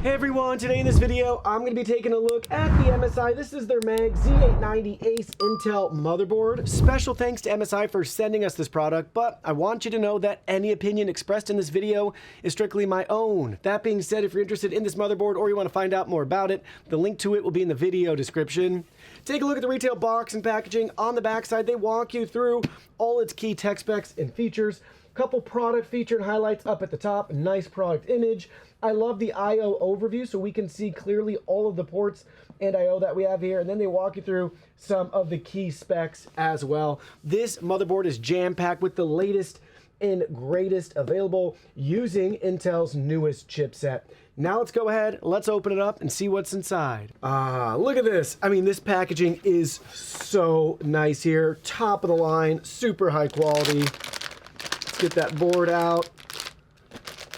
Hey everyone, today in this video, I'm going to be taking a look at the MSI. This is their MEG Z890 ACE Intel motherboard. Special thanks to MSI for sending us this product, but I want you to know that any opinion expressed in this video is strictly my own. That being said, if you're interested in this motherboard or you want to find out more about it, the link to it will be in the video description. Take a look at the retail box and packaging. On the back side, they walk you through all its key tech specs and features. Couple product feature and highlights up at the top. Nice product image. I love the I/O overview so we can see clearly all of the ports and I/O that we have here, and then they walk you through some of the key specs as well. This motherboard is jam-packed with the latest and greatest available using Intel's newest chipset. Now let's go ahead, let's open it up and see what's inside. Look at this. I mean, this packaging is so nice here. Top of the line, super high quality. Let's get that board out.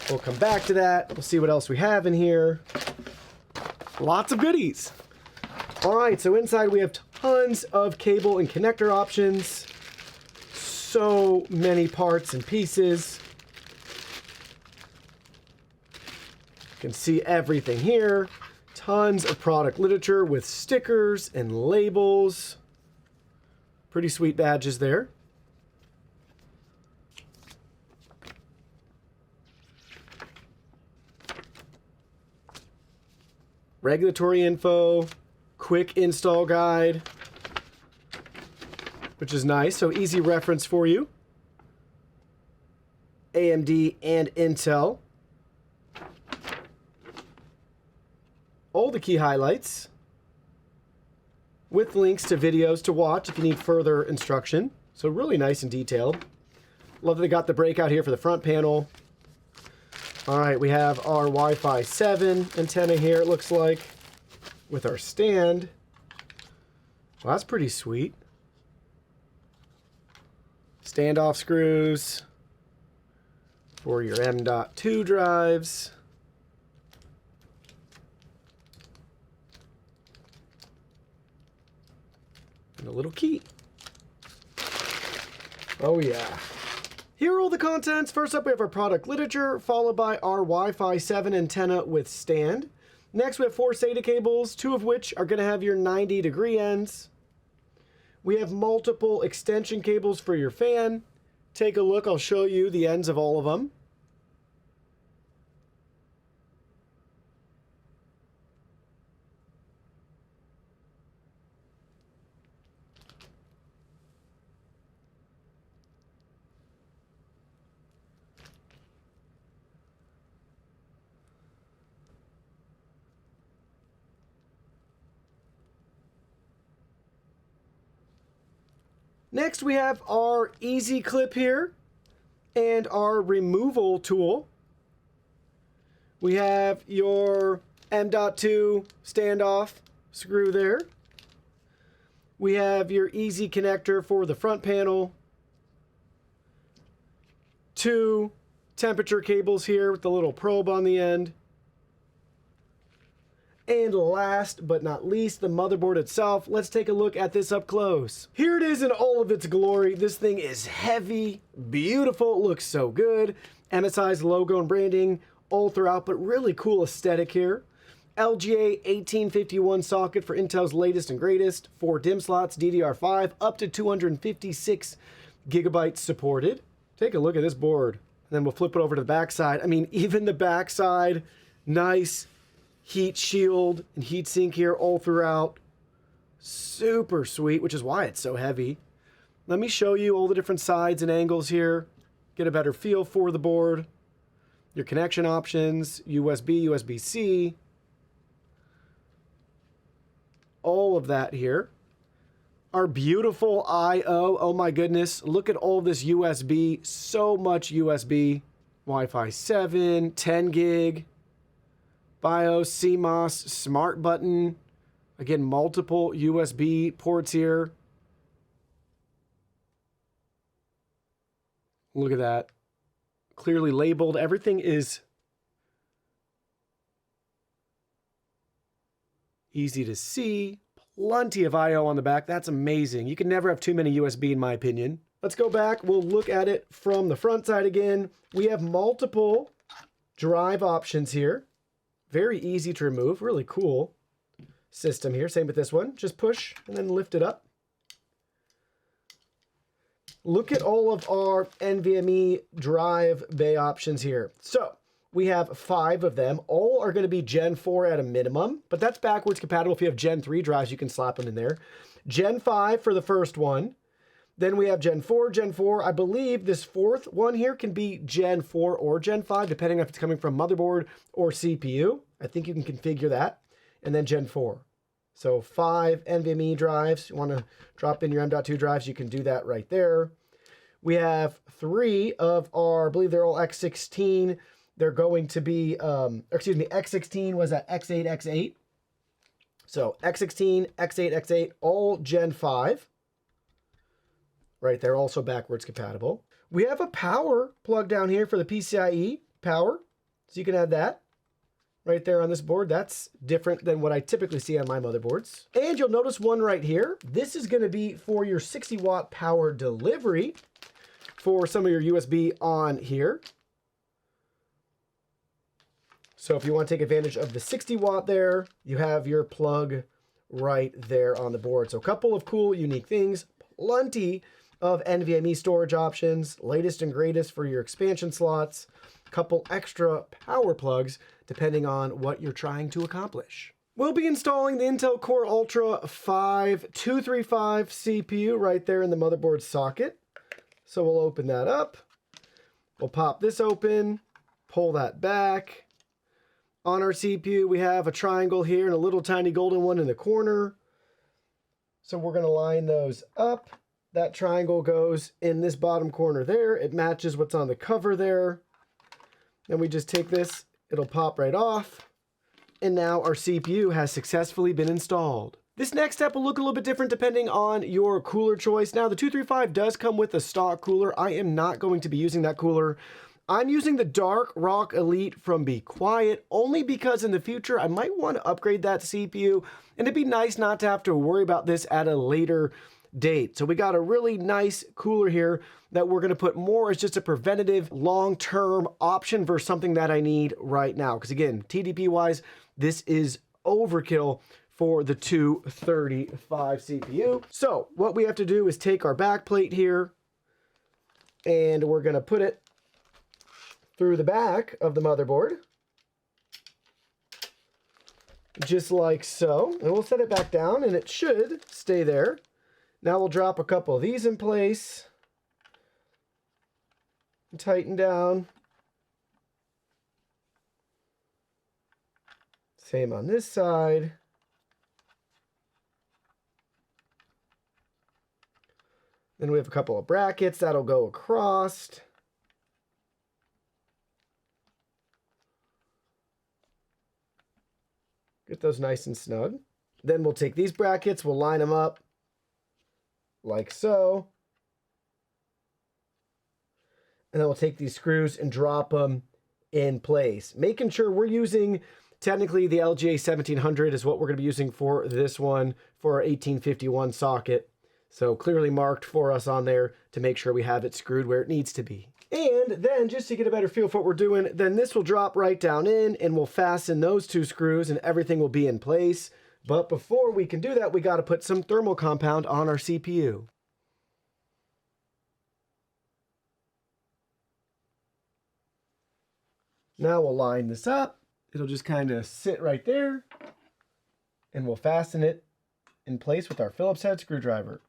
We'll come back to that. We'll see what else we have in here. Lots of goodies. All right, so inside we have tons of cable and connector options. So many parts and pieces. You can see everything here. Tons of product literature with stickers and labels. Pretty sweet badges there. Regulatory info, quick install guide, which is nice, so easy reference for you. AMD and Intel. All the key highlights with links to videos to watch if you need further instruction. So really nice and detailed. Love that they got the breakout here for the front panel. All right, we have our Wi-Fi 7 antenna here, it looks like, with our stand. Well, that's pretty sweet. Standoff screws for your M.2 drives. And a little key. Oh, yeah. Here are all the contents. First up, we have our product literature, followed by our Wi-Fi 7 antenna with stand. Next, we have 4 SATA cables, 2 of which are going to have your 90-degree ends. We have multiple extension cables for your fan. Take a look. I'll show you the ends of all of them. Next, we have our easy clip here and our removal tool. We have your M.2 standoff screw there. We have your easy connector for the front panel. 2 temperature cables here with the little probe on the end. And last but not least, the motherboard itself. Let's take a look at this up close. Here it is in all of its glory. This thing is heavy, beautiful, looks so good. MSI's logo and branding all throughout, but really cool aesthetic here. LGA 1851 socket for Intel's latest and greatest. 4 DIMM slots, DDR5, up to 256 gigabytes supported. Take a look at this board. And then we'll flip it over to the backside. I mean, even the backside, nice. Heat shield and heat sink here all throughout. Super sweet, which is why it's so heavy. Let me show you all the different sides and angles here. Get a better feel for the board. Your connection options, USB, USB-C. All of that here. Our beautiful I/O. Oh my goodness. Look at all this USB. So much USB. Wi-Fi 7, 10 gig. BIOS, CMOS, smart button. Again, multiple USB ports here. Look at that. Clearly labeled. Everything is easy to see. Plenty of I/O on the back. That's amazing. You can never have too many USB in my opinion. Let's go back. We'll look at it from the front side again. We have multiple drive options here. Very easy to remove. Really cool system here. Same with this one. Just push and then lift it up. Look at all of our NVMe drive bay options here. So we have 5 of them. All are going to be Gen 4 at a minimum, but that's backwards compatible. If you have Gen 3 drives, you can slap them in there. Gen 5 for the first one. Then we have Gen 4, Gen 4. I believe this 4th one here can be Gen 4 or Gen 5, depending on if it's coming from motherboard or CPU. I think you can configure that. And then Gen 4. So 5 NVMe drives. You want to drop in your M.2 drives, you can do that right there. We have 3 of our, I believe they're all X16. They're going to be, X16 was at X8, X8. So X16, X8, X8, all Gen 5. Right there, also backwards compatible. We have a power plug down here for the PCIe power. So you can add that right there on this board. That's different than what I typically see on my motherboards. And you'll notice one right here. This is going to be for your 60 watt power delivery for some of your USB on here. So if you want to take advantage of the 60 watt there, you have your plug right there on the board. So a couple of cool, unique things, plenty of NVMe storage options, latest and greatest for your expansion slots, couple extra power plugs depending on what you're trying to accomplish. We'll be installing the Intel Core Ultra 5235 CPU right there in the motherboard socket. So we'll open that up. We'll pop this open, pull that back. On our CPU, we have a triangle here and a little tiny golden one in the corner. So we're going to line those up. That triangle goes in this bottom corner there. It matches what's on the cover there. Then we just take this, it'll pop right off. And now our CPU has successfully been installed. This next step will look a little bit different depending on your cooler choice. Now the 235 does come with a stock cooler. I am not going to be using that cooler. I'm using the Dark Rock Elite from Be Quiet only because in the future I might want to upgrade that CPU and it'd be nice not to have to worry about this at a later date. So we got a really nice cooler here that we're going to put more as just a preventative long-term option versus something that I need right now. Because again, TDP wise, this is overkill for the 235 CPU. So what we have to do is take our back plate here and we're going to put it through the back of the motherboard. Just like so. And we'll set it back down and it should stay there. Now we'll drop a couple of these in place. Tighten down. Same on this side. Then we have a couple of brackets that'll go across. Get those nice and snug. Then we'll take these brackets, we'll line them up like so. And then we'll take these screws and drop them in place. Making sure we're using, technically the LGA 1700 is what we're going to be using for this one for our 1851 socket. So clearly marked for us on there to make sure we have it screwed where it needs to be. And then just to get a better feel for what we're doing, then this will drop right down in and we'll fasten those 2 screws and everything will be in place. But before we can do that, we got to put some thermal compound on our CPU. Now we'll line this up. It'll just kind of sit right there and we'll fasten it in place with our Phillips head screwdriver.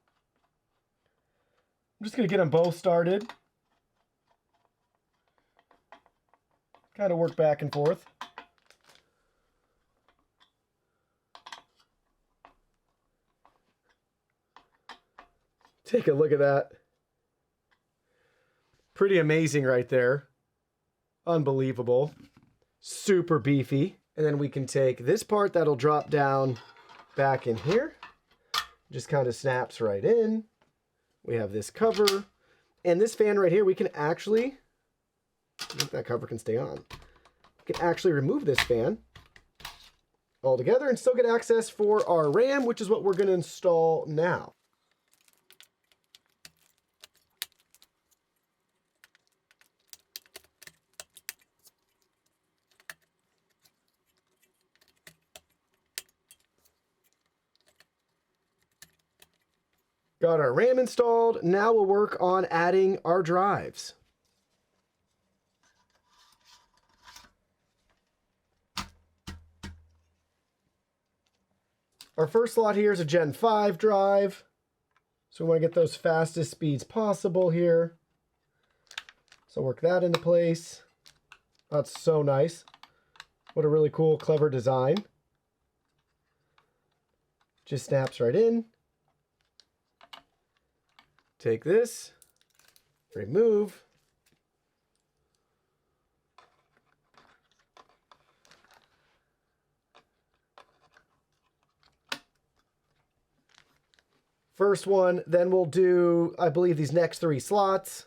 I'm just going to get them both started. Kind of work back and forth. Take a look at that. Pretty amazing right there. Unbelievable. Super beefy. And then we can take this part that'll drop down back in here. Just kind of snaps right in. We have this cover. And this fan right here, we can actually, I think that cover can stay on. We can actually remove this fan altogether and still get access for our RAM, which is what we're going to install now. Got our RAM installed. Now we'll work on adding our drives. Our first slot here is a Gen 5 drive. So we want to get those fastest speeds possible here. So work that into place. That's so nice. What a really cool, clever design. Just snaps right in. Take this, remove. First one, then we'll do, I believe, these next 3 slots.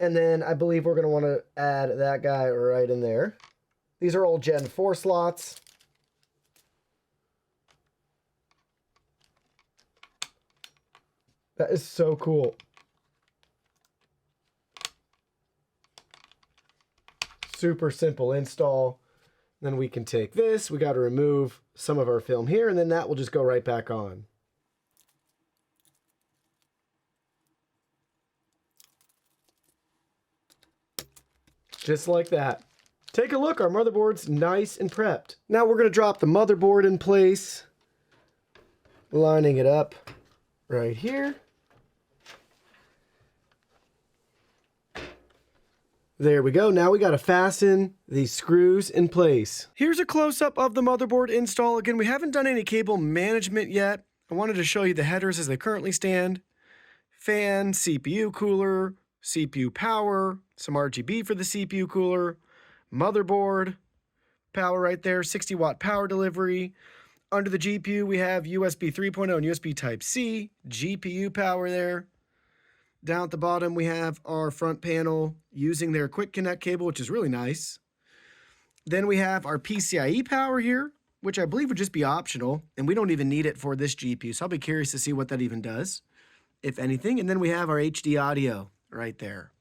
And then I believe we're going to want to add that guy right in there. These are all Gen 4 slots. That is so cool. Super simple install. Then we can take this. We got to remove some of our film here, and then that will just go right back on. Just like that. Take a look, our motherboard's nice and prepped. Now we're going to drop the motherboard in place, lining it up right here. There we go. Now we got to fasten these screws in place. Here's a close-up of the motherboard install. Again, we haven't done any cable management yet. I wanted to show you the headers as they currently stand. Fan, CPU cooler, CPU power, some RGB for the CPU cooler, motherboard, power right there, 60-watt power delivery. Under the GPU, we have USB 3.0 and USB Type-C, GPU power there. Down at the bottom, we have our front panel using their quick connect cable, which is really nice. Then we have our PCIe power here, which I believe would just be optional, and we don't even need it for this GPU, so I'll be curious to see what that even does, if anything. And then we have our HD audio right there.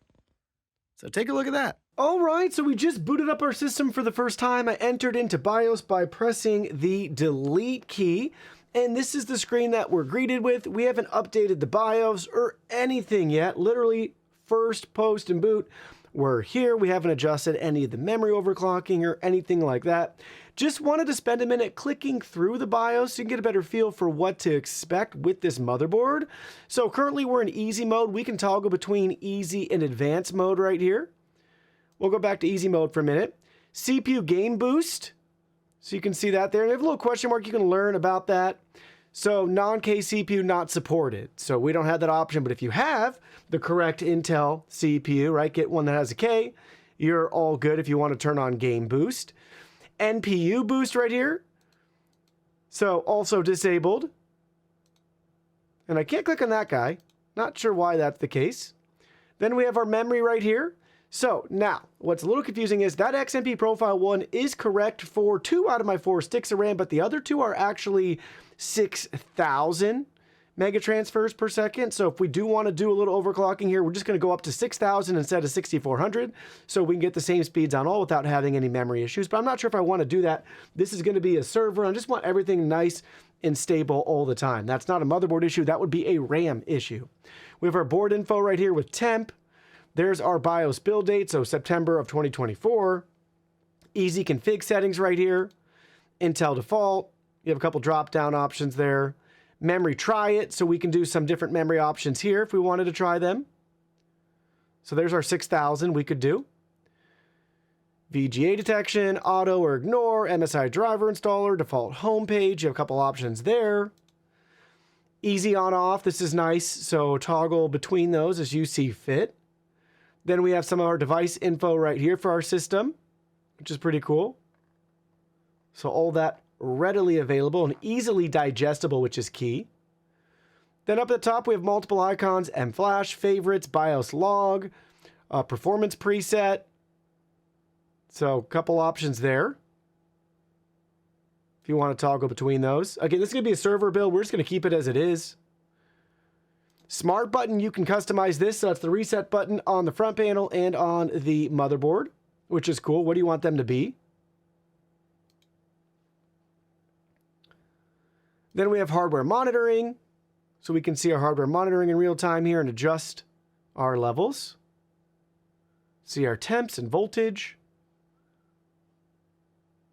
So take a look at that. All right, so we just booted up our system for the first time. I entered into BIOS by pressing the delete key. And this is the screen that we're greeted with. We haven't updated the BIOS or anything yet. Literally, first post and boot, we're here. We haven't adjusted any of the memory overclocking or anything like that. Just wanted to spend a minute clicking through the BIOS so you can get a better feel for what to expect with this motherboard. So currently we're in easy mode. We can toggle between easy and advanced mode right here. We'll go back to easy mode for a minute. CPU game boost. So you can see that there. And I have a little question mark. You can learn about that. So non-K CPU not supported. So we don't have that option. But if you have the correct Intel CPU, right, get one that has a K, you're all good if you want to turn on game boost. NPU boost right here. So also disabled. And I can't click on that guy. Not sure why that's the case. Then we have our memory right here. So now, what's a little confusing is that XMP profile 1 is correct for 2 out of my 4 sticks of RAM, but the other 2 are actually 6,000 megatransfers per second. So if we do want to do a little overclocking here, we're just going to go up to 6,000 instead of 6,400, so we can get the same speeds on all without having any memory issues. But I'm not sure if I want to do that. This is going to be a server. I just want everything nice and stable all the time. That's not a motherboard issue. That would be a RAM issue. We have our board info right here with temp. There's our BIOS build date, so September of 2024. Easy config settings right here. Intel default. You have a couple drop-down options there. Memory try it, so we can do some different memory options here if we wanted to try them. So there's our 6,000 we could do. VGA detection, auto or ignore, MSI driver installer, default homepage. You have a couple options there. Easy on off, this is nice, so toggle between those as you see fit. Then we have some of our device info right here for our system, which is pretty cool. So all that readily available and easily digestible, which is key. Then up at the top, we have multiple icons, M-Flash, favorites, BIOS log, performance preset. So a couple options there if you want to toggle between those. Again, this is going to be a server build. We're just going to keep it as it is. Smart button, you can customize this. So that's the reset button on the front panel and on the motherboard, which is cool. What do you want them to be? Then we have hardware monitoring. So we can see our hardware monitoring in real time here and adjust our levels. See our temps and voltage.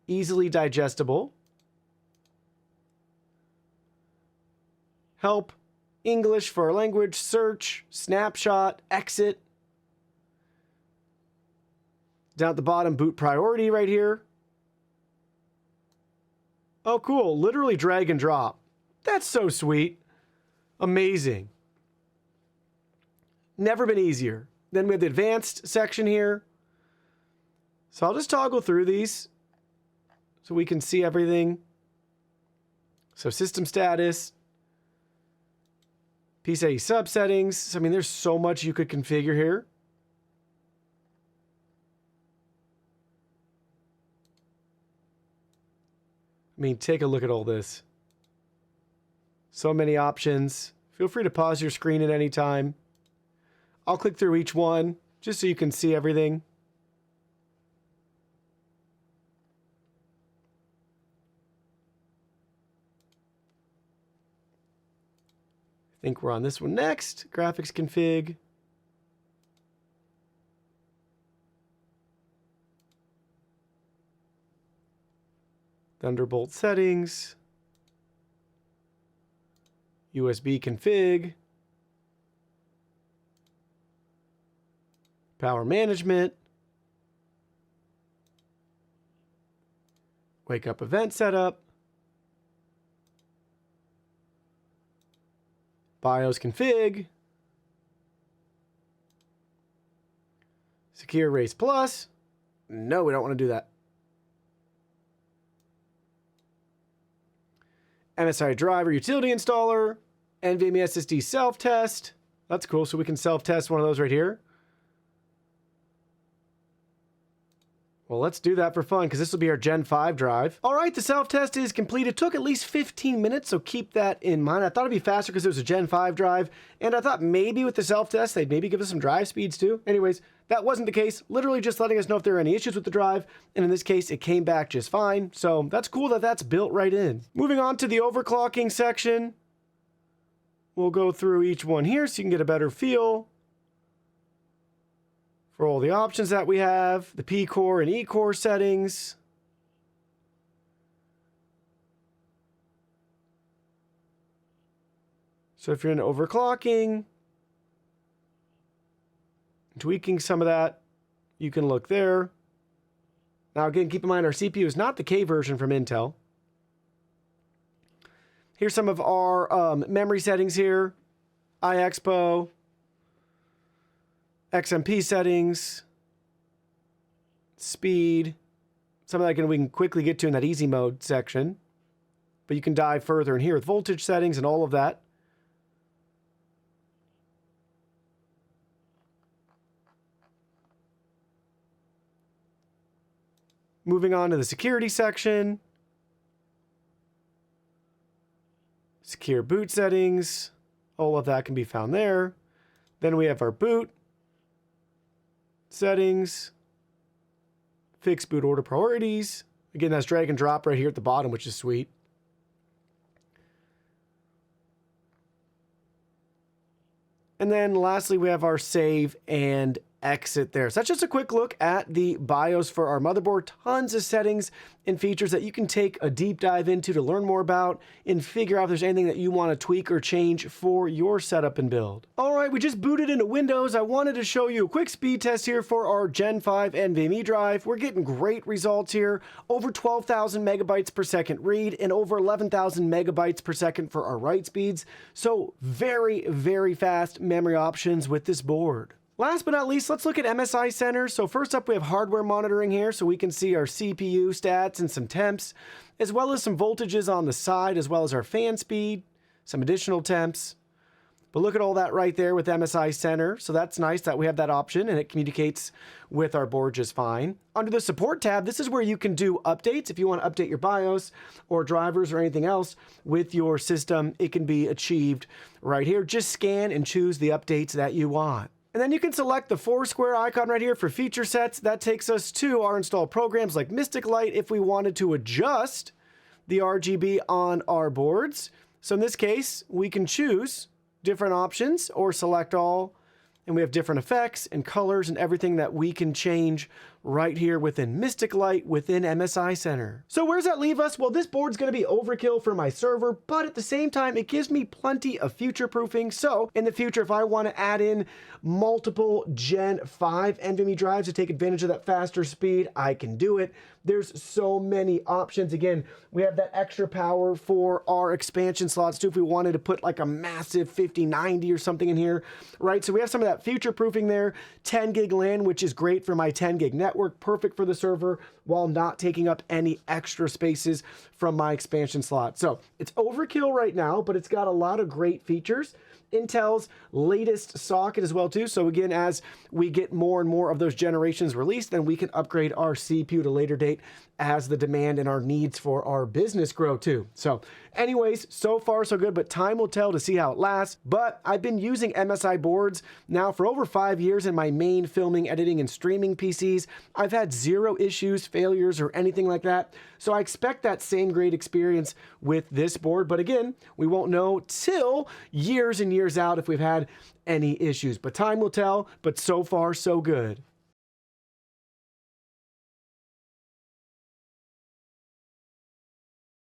Easily digestible. Help, English for our language, search, snapshot, exit. Down at the bottom, boot priority right here. Oh, cool. Literally drag and drop. That's so sweet. Amazing. Never been easier. Then we have the advanced section here. So I'll just toggle through these so we can see everything. So system status, PCIe subsettings. I mean, there's so much you could configure here. I mean, take a look at all this. So many options. Feel free to pause your screen at any time. I'll click through each one just so you can see everything. I think we're on this one next. Graphics config. Thunderbolt settings. USB config. Power management. Wake up event setup. BIOS config. Secure Erase Plus. No, we don't want to do that. MSI driver utility installer. NVMe SSD self-test. That's cool. So we can self-test one of those right here. Well, let's do that for fun because this will be our Gen 5 drive. All right, the self-test is complete. It took at least 15 minutes, so keep that in mind. I thought it'd be faster because it was a Gen 5 drive, and I thought maybe with the self-test, they'd maybe give us some drive speeds too. Anyways, that wasn't the case. Literally just letting us know if there are any issues with the drive, and in this case, it came back just fine. So that's cool that that's built right in. Moving on to the overclocking section. We'll go through each one here so you can get a better feel for all the options that we have, the P-core and E-core settings. So if you're in overclocking, tweaking some of that, you can look there. Now again, keep in mind our CPU is not the K version from Intel. Here's some of our memory settings here. iExpo. XMP settings, speed, some of that we can quickly get to in that easy mode section, but you can dive further in here with voltage settings and all of that. Moving on to the security section, secure boot settings, all of that can be found there. Then we have our boot settings, fix boot order priorities. Again, that's drag and drop right here at the bottom, which is sweet. And then lastly, we have our save and exit there. So that's just a quick look at the BIOS for our motherboard. Tons of settings and features that you can take a deep dive into to learn more about and figure out if there's anything that you want to tweak or change for your setup and build. All right, we just booted into Windows. I wanted to show you a quick speed test here for our Gen 5 NVMe drive. We're getting great results here. Over 12,000 megabytes per second read and over 11,000 megabytes per second for our write speeds. So very, very fast memory options with this board. Last but not least, let's look at MSI Center. So first up, we have hardware monitoring here, so we can see our CPU stats and some temps, as well as some voltages on the side, as well as our fan speed, some additional temps. But look at all that right there with MSI Center. So that's nice that we have that option and it communicates with our board just fine. Under the support tab, this is where you can do updates. If you want to update your BIOS or drivers or anything else with your system, it can be achieved right here. Just scan and choose the updates that you want. And then you can select the 4 square icon right here for feature sets. That takes us to our installed programs like Mystic Light if we wanted to adjust the RGB on our boards. So in this case, we can choose different options or select all, and we have different effects and colors and everything that we can change right here within Mystic Light within MSI Center. So where does that leave us? Well, this board's going to be overkill for my server, but at the same time, it gives me plenty of future proofing. So in the future, if I want to add in multiple Gen 5 NVMe drives to take advantage of that faster speed, I can do it. There's so many options. Again, we have that extra power for our expansion slots too if we wanted to put like a massive 5090 or something in here, right? So we have some of that future proofing there. 10 gig LAN, which is great for my 10 gig network, perfect for the server while not taking up any extra spaces from my expansion slot. So it's overkill right now, but it's got a lot of great features. Intel's latest socket as well too. So again, as we get more and more of those generations released, then we can upgrade our CPU at a later date as the demand and our needs for our business grow too. So anyways, so far so good, but time will tell to see how it lasts. But I've been using MSI boards now for over 5 years in my main filming, editing, and streaming PCs. I've had zero issues, failures, or anything like that. So I expect that same great experience with this board. But again, we won't know till years and years out if we've had any issues. But time will tell, but so far so good.